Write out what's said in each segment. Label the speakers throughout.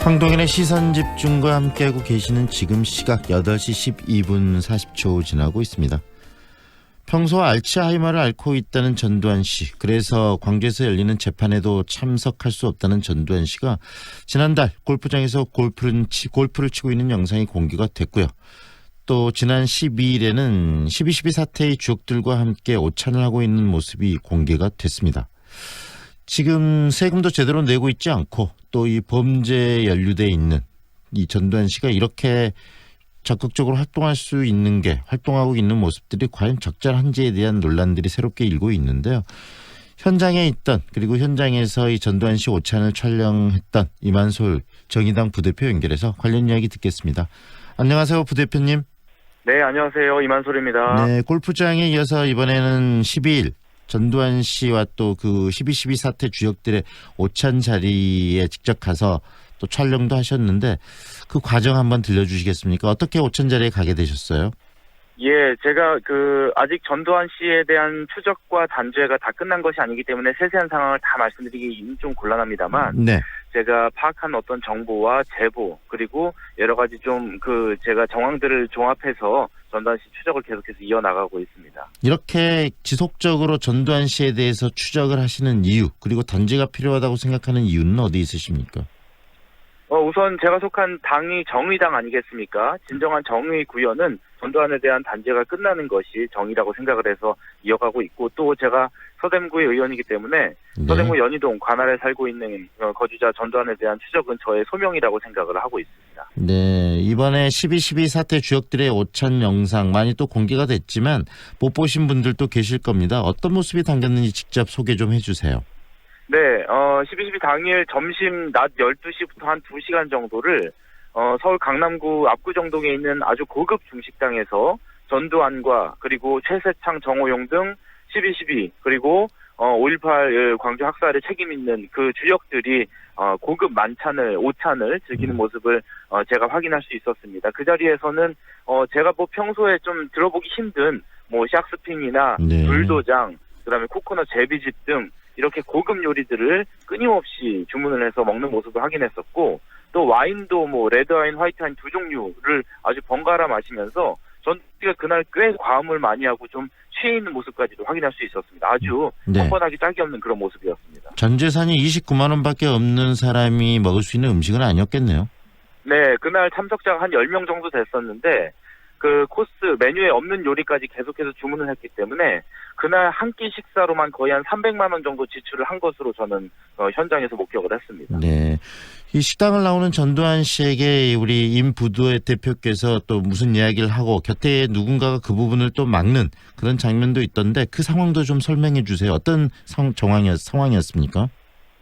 Speaker 1: 황동현의 시선집중과 함께하고 계시는 지금 시각 8시 12분 40초 지나고 있습니다. 평소 알츠하이머를 앓고 있다는 전두환 씨, 그래서 광주에서 열리는 재판에도 참석할 수 없다는 전두환 씨가 지난달 골프장에서 골프를 치고 있는 영상이 공개가 됐고요. 또 지난 12일에는 12.12 사태의 주역들과 함께 오찬을 하고 있는 모습이 공개가 됐습니다. 지금 세금도 제대로 내고 있지 않고 또 이 범죄에 연루돼 있는 이 전두환 씨가 이렇게 적극적으로 활동하고 있는 모습들이 과연 적절한지에 대한 논란들이 새롭게 일고 있는데요. 현장에 있던, 그리고 현장에서 이 전두환 씨 오찬을 촬영했던 이만솔 정의당 부대표 연결해서 관련 이야기 듣겠습니다. 안녕하세요, 부대표님.
Speaker 2: 네, 안녕하세요. 이만솔입니다.
Speaker 1: 네, 골프장에 이어서 이번에는 12일 전두환 씨와 또 그 12.12 사태 주역들의 오찬 자리에 직접 가서 또 촬영도 하셨는데 그 과정 한번 들려주시겠습니까? 어떻게 오찬 자리에 가게 되셨어요?
Speaker 2: 예, 제가 아직 전두환 씨에 대한 추적과 단죄가 다 끝난 것이 아니기 때문에 세세한 상황을 다 말씀드리기 좀 곤란합니다만,
Speaker 1: 네.
Speaker 2: 제가 파악한 어떤 정보와 제보, 그리고 여러 가지 제가 정황들을 종합해서 전두환 씨 추적을 계속해서 이어나가고 있습니다.
Speaker 1: 이렇게 지속적으로 전두환 씨에 대해서 추적을 하시는 이유, 그리고 단죄가 필요하다고 생각하는 이유는 어디 있으십니까?
Speaker 2: 우선 제가 속한 당이 정의당 아니겠습니까? 진정한 정의 구현은 전두환에 대한 단죄가 끝나는 것이 정의라고 생각을 해서 이어가고 있고, 또 제가 서대문구의 의원이기 때문에
Speaker 1: 네.
Speaker 2: 서대문 연희동 관할에 살고 있는 거주자 전두환에 대한 추적은 저의 소명이라고 생각을 하고 있습니다.
Speaker 1: 네, 이번에 12.12 사태 주역들의 오찬 영상 많이 또 공개가 됐지만 못 보신 분들도 계실 겁니다. 어떤 모습이 담겼는지 직접 소개 좀 해주세요.
Speaker 2: 네, 12.12 당일 점심 낮 12시부터 한 2시간 정도를 서울 강남구 압구정동에 있는 아주 고급 중식당에서 전두환과 그리고 최세창, 정호용 등 12.12 그리고 5.18 광주 학살에 책임 있는 그 주역들이 고급 오찬을 즐기는 모습을 제가 확인할 수 있었습니다. 그 자리에서는 제가 평소에 좀 들어보기 힘든 샥스핀이나
Speaker 1: 네.
Speaker 2: 불도장, 그다음에 코코넛 제비집 등 이렇게 고급 요리들을 끊임없이 주문을 해서 먹는 모습을 확인했었고, 또 와인도 레드와인, 화이트와인 두 종류를 아주 번갈아 마시면서 전두환씨가 그날 꽤 과음을 많이 하고 좀 취해 있는 모습까지도 확인할 수 있었습니다. 아주
Speaker 1: 네.
Speaker 2: 뻔뻔하기 짝이 없는 그런 모습이었습니다.
Speaker 1: 전 재산이 29만 원밖에 없는 사람이 먹을 수 있는 음식은 아니었겠네요.
Speaker 2: 네, 그날 참석자가 한 10명 정도 됐었는데 그 코스 메뉴에 없는 요리까지 계속해서 주문을 했기 때문에 그날 한 끼 식사로만 거의 한 300만 원 정도 지출을 한 것으로 저는 현장에서 목격을 했습니다.
Speaker 1: 네, 이 식당을 나오는 전두환 씨에게 우리 임 부도 대표께서 또 무슨 이야기를 하고 곁에 누군가가 그 부분을 또 막는 그런 장면도 있던데 그 상황도 좀 설명해 주세요. 어떤 상황이었습니까?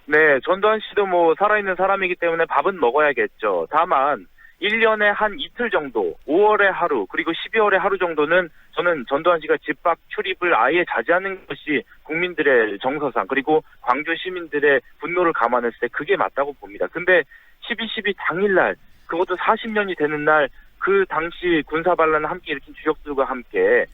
Speaker 2: 네, 전두환 씨도 살아있는 사람이기 때문에 밥은 먹어야겠죠. 다만 1년에 한 이틀 정도, 5월에 하루, 그리고 12월에 하루 정도는 저는 전두환 씨가 집 밖 출입을 아예 자제하는 것이 국민들의 정서상, 그리고 광주 시민들의 분노를 감안했을 때 그게 맞다고 봅니다. 근데 12.12 당일날, 그것도 40년이 되는 날, 그 당시 군사반란을 함께 일으킨 주역들과 함께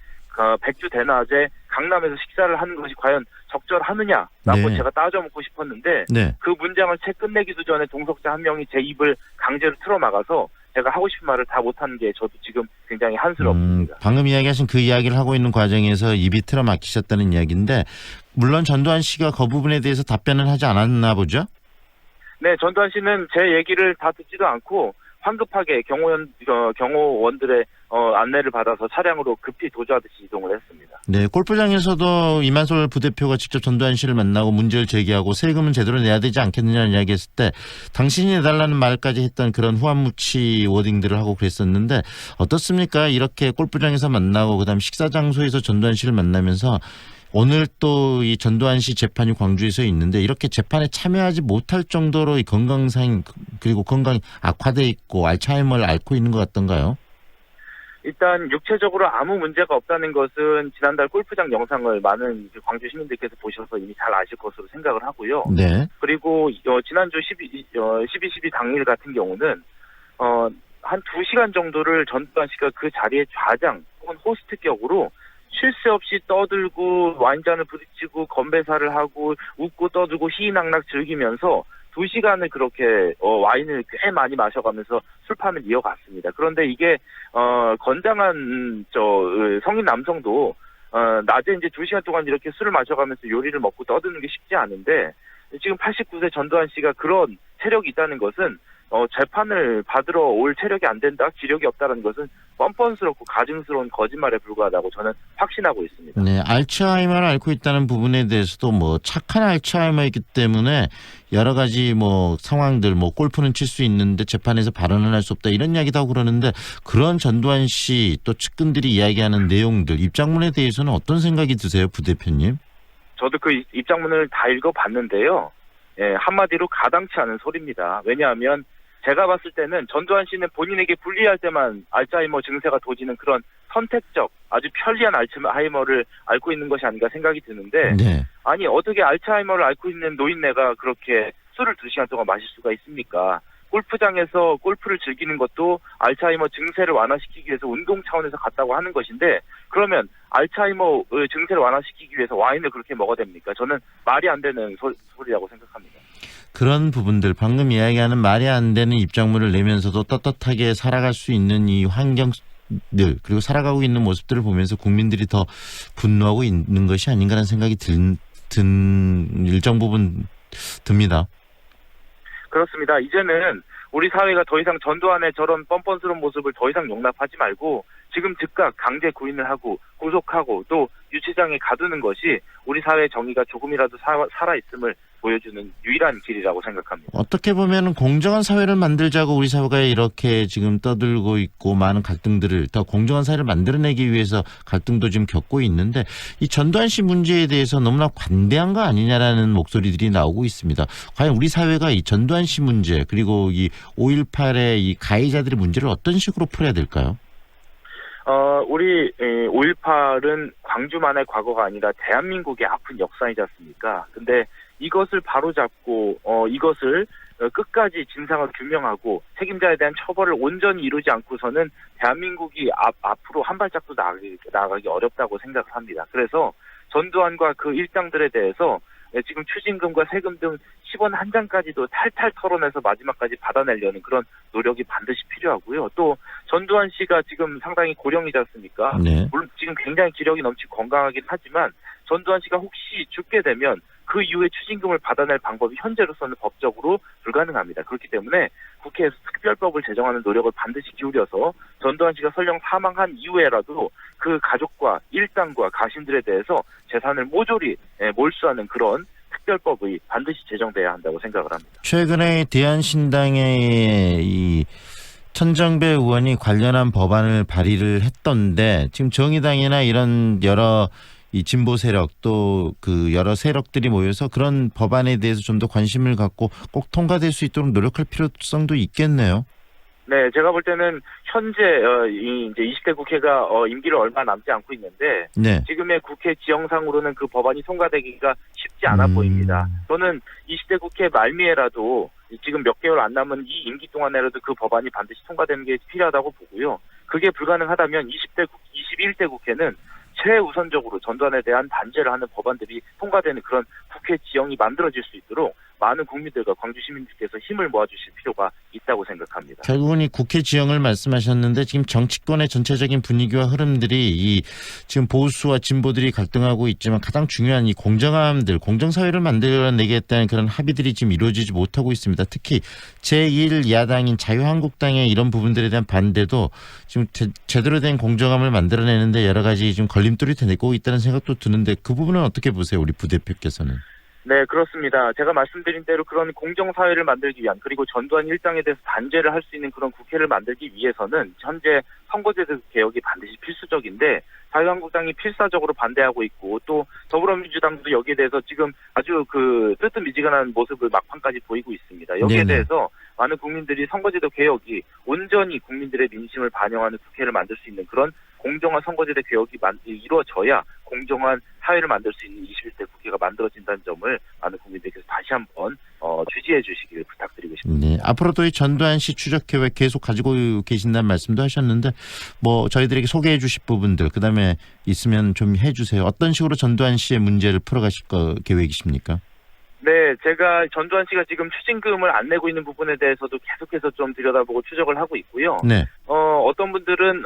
Speaker 2: 백주 대낮에 강남에서 식사를 하는 것이 과연 적절하느냐라고
Speaker 1: 네.
Speaker 2: 제가 따져묻고 싶었는데,
Speaker 1: 네.
Speaker 2: 그 문장을 채 끝내기도 전에 동석자 한 명이 제 입을 강제로 틀어막아서 제가 하고 싶은 말을 다 못하는 게 저도 지금 굉장히 한스럽습니다.
Speaker 1: 방금 이야기하신 그 이야기를 하고 있는 과정에서 입이 틀어막히셨다는 이야기인데, 물론 전두환 씨가 그 부분에 대해서 답변을 하지 않았나 보죠?
Speaker 2: 네, 전두환 씨는 제 얘기를 다 듣지도 않고 황급하게 경호원들의 안내를 받아서 차량으로 급히 도주하듯이 이동을 했습니다.
Speaker 1: 네, 골프장에서도 이만솔 부대표가 직접 전두환 씨를 만나고 문제를 제기하고 세금은 제대로 내야 되지 않겠느냐는 이야기했을 때 당신이 내달라는 말까지 했던 그런 후한무치 워딩들을 하고 그랬었는데 어떻습니까? 이렇게 골프장에서 만나고 그다음 식사 장소에서 전두환 씨를 만나면서 오늘 또 이 전두환 씨 재판이 광주에서 있는데 이렇게 재판에 참여하지 못할 정도로 이 건강상 그리고 건강이 악화돼 있고 알츠하이머를 앓고 있는 것 같던가요?
Speaker 2: 일단 육체적으로 아무 문제가 없다는 것은 지난달 골프장 영상을 많은 광주 시민들께서 보셔서 이미 잘 아실 것으로 생각을 하고요.
Speaker 1: 네.
Speaker 2: 그리고 지난주 12.12 당일 같은 경우는 한 2시간 정도를 전두환 씨가 그 자리에 좌장 혹은 호스트 격으로 쉴 새 없이 떠들고 와인잔을 부딪히고 건배사를 하고 웃고 떠들고 희희낙낙 즐기면서 2시간을 그렇게 와인을 꽤 많이 마셔가면서 술판을 이어갔습니다. 그런데 이게 건장한 성인 남성도 낮에 이제 2시간 동안 이렇게 술을 마셔가면서 요리를 먹고 떠드는 게 쉽지 않은데 지금 89세 전두환 씨가 그런 체력이 있다는 것은 재판을 받으러 올 체력이 안 된다, 기력이 없다는 것은 뻔뻔스럽고 가증스러운 거짓말에 불과하다고 저는 확신하고 있습니다.
Speaker 1: 네, 알츠하이머를 앓고 있다는 부분에 대해서도 뭐 착한 알츠하이머이기 때문에 여러 가지 뭐 상황들, 뭐 골프는 칠 수 있는데 재판에서 발언을 할 수 없다 이런 이야기도 하고 그러는데 그런 전두환 씨 또 측근들이 이야기하는 내용들 입장문에 대해서는 어떤 생각이 드세요, 부대표님?
Speaker 2: 저도 그 입장문을 다 읽어봤는데요. 예, 한마디로 가당치 않은 소리입니다. 왜냐하면 제가 봤을 때는 전두환 씨는 본인에게 불리할 때만 알츠하이머 증세가 도지는 그런 선택적 아주 편리한 알츠하이머를 앓고 있는 것이 아닌가 생각이 드는데
Speaker 1: 네.
Speaker 2: 아니 어떻게 알츠하이머를 앓고 있는 노인네가 그렇게 술을 2시간 동안 마실 수가 있습니까? 골프장에서 골프를 즐기는 것도 알츠하이머 증세를 완화시키기 위해서 운동 차원에서 갔다고 하는 것인데 그러면 알츠하이머 증세를 완화시키기 위해서 와인을 그렇게 먹어야 됩니까? 저는 말이 안 되는 소리라고 생각합니다.
Speaker 1: 그런 부분들 방금 이야기하는 말이 안 되는 입장문을 내면서도 떳떳하게 살아갈 수 있는 이 환경들 그리고 살아가고 있는 모습들을 보면서 국민들이 더 분노하고 있는 것이 아닌가라는 생각이 든 일정 부분 듭니다.
Speaker 2: 그렇습니다. 이제는 우리 사회가 더 이상 전두환의 저런 뻔뻔스러운 모습을 더 이상 용납하지 말고 지금 즉각 강제 구인을 하고 구속하고 또 유치장에 가두는 것이 우리 사회의 정의가 조금이라도 살아있음을 보여주는 유일한 길이라고 생각합니다.
Speaker 1: 어떻게 보면 공정한 사회를 만들자고 우리 사회가 이렇게 지금 떠들고 있고 많은 갈등들을 더 공정한 사회를 만들어내기 위해서 갈등도 지금 겪고 있는데 이 전두환 씨 문제에 대해서 너무나 관대한 거 아니냐라는 목소리들이 나오고 있습니다. 과연 우리 사회가 이 전두환 씨 문제 그리고 이 5.18의 이 가해자들의 문제를 어떤 식으로 풀어야 될까요?
Speaker 2: 우리 5.18은 광주만의 과거가 아니라 대한민국의 아픈 역사이지 않습니까? 근데 이것을 바로잡고 이것을 끝까지 진상을 규명하고 책임자에 대한 처벌을 온전히 이루지 않고서는 대한민국이 앞으로 한 발짝도 나아가기 어렵다고 생각을 합니다. 그래서 전두환과 그 일당들에 대해서 지금 추징금과 세금 등 10원 한 장까지도 탈탈 털어내서 마지막까지 받아내려는 그런 노력이 반드시 필요하고요. 또 전두환 씨가 지금 상당히 고령이지 않습니까?
Speaker 1: 네.
Speaker 2: 물론 지금 굉장히 기력이 넘치고 건강하긴 하지만 전두환 씨가 혹시 죽게 되면 그 이후에 추징금을 받아낼 방법이 현재로서는 법적으로 불가능합니다. 그렇기 때문에 국회에서 특별법을 제정하는 노력을 반드시 기울여서 전두환 씨가 설령 사망한 이후에라도 그 가족과 일당과 가신들에 대해서 재산을 모조리 몰수하는 그런 특별법이 반드시 제정돼야 한다고 생각을 합니다.
Speaker 1: 최근에 대한신당의 이 천정배 의원이 관련한 법안을 발의를 했던데 지금 정의당이나 이런 여러 이 진보 세력 또 그 여러 세력들이 모여서 그런 법안에 대해서 좀 더 관심을 갖고 꼭 통과될 수 있도록 노력할 필요성도 있겠네요.
Speaker 2: 네, 제가 볼 때는 현재 이제 20대 국회가 임기를 얼마 남지 않고 있는데
Speaker 1: 네.
Speaker 2: 지금의 국회 지형상으로는 그 법안이 통과되기가 쉽지 않아 보입니다. 저는 20대 국회 말미에라도 지금 몇 개월 안 남은 이 임기 동안에라도 그 법안이 반드시 통과되는 게 필요하다고 보고요. 그게 불가능하다면 21대 국회는 최우선적으로 전두환에 대한 단죄를 하는 법안들이 통과되는 그런 국회 지형이 만들어질 수 있도록 많은 국민들과 광주 시민들께서 힘을 모아주실 필요가 있다고 생각합니다.
Speaker 1: 결국은 이 국회 지형을 말씀하셨는데 지금 정치권의 전체적인 분위기와 흐름들이 이 지금 보수와 진보들이 갈등하고 있지만 가장 중요한 이 공정함들, 공정사회를 만들어내겠다는 그런 합의들이 지금 이루어지지 못하고 있습니다. 특히 제1야당인 자유한국당의 이런 부분들에 대한 반대도 지금 제대로 된 공정함을 만들어내는데 여러 가지 지금 걸림돌이 되고 있다는 생각도 드는데 그 부분은 어떻게 보세요, 우리 부대표께서는?
Speaker 2: 네, 그렇습니다. 제가 말씀드린 대로 그런 공정사회를 만들기 위한 그리고 전두환 일당에 대해서 단죄를 할 수 있는 그런 국회를 만들기 위해서는 현재 선거제도 개혁이 반드시 필수적인데 자유한국당이 필사적으로 반대하고 있고 또 더불어민주당도 여기에 대해서 지금 아주 그 뜨뜻미지근한 모습을 막판까지 보이고 있습니다. 여기에
Speaker 1: 네네.
Speaker 2: 대해서 많은 국민들이 선거제도 개혁이 온전히 국민들의 민심을 반영하는 국회를 만들 수 있는 그런 공정한 선거제도 개혁이 이루어져야 공정한 사회를 만들 수 있는 21대 국회가 만들어진다는 점을 많은 국민들께서 다시 한번 주지해 주시길 부탁드리고 싶습니다.
Speaker 1: 네, 앞으로도 이 전두환 씨 추적 계획 계속 가지고 계신다는 말씀도 하셨는데 뭐 저희들에게 소개해 주실 부분들 그다음에 있으면 좀 해주세요. 어떤 식으로 전두환 씨의 문제를 풀어가실 계획이십니까?
Speaker 2: 네, 제가 전두환 씨가 지금 추징금을 안 내고 있는 부분에 대해서도 계속해서 좀 들여다보고 추적을 하고 있고요.
Speaker 1: 네.
Speaker 2: 어떤 분들은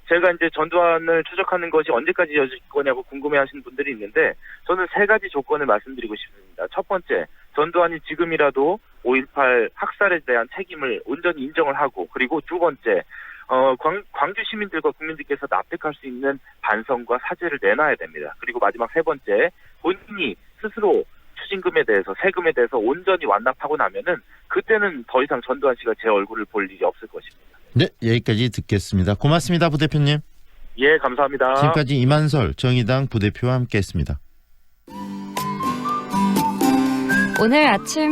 Speaker 2: 제가 이제 전두환을 추적하는 것이 언제까지 이어질 거냐고 궁금해하시는 분들이 있는데 저는 세 가지 조건을 말씀드리고 싶습니다. 첫 번째, 전두환이 지금이라도 5.18 학살에 대한 책임을 온전히 인정을 하고, 그리고 두 번째, 광주 시민들과 국민들께서 납득할 수 있는 반성과 사죄를 내놔야 됩니다. 그리고 마지막 세 번째, 본인이 스스로 추징금에 대해서, 세금에 대해서 온전히 완납하고 나면은 그때는 더 이상 전두환 씨가 제 얼굴을 볼 일이 없을 것입니다.
Speaker 1: 네, 여기까지 듣겠습니다. 고맙습니다, 부대표님.
Speaker 2: 예, 감사합니다.
Speaker 1: 지금까지 이만설 정의당 부대표와 함께했습니다.
Speaker 3: 오늘 아침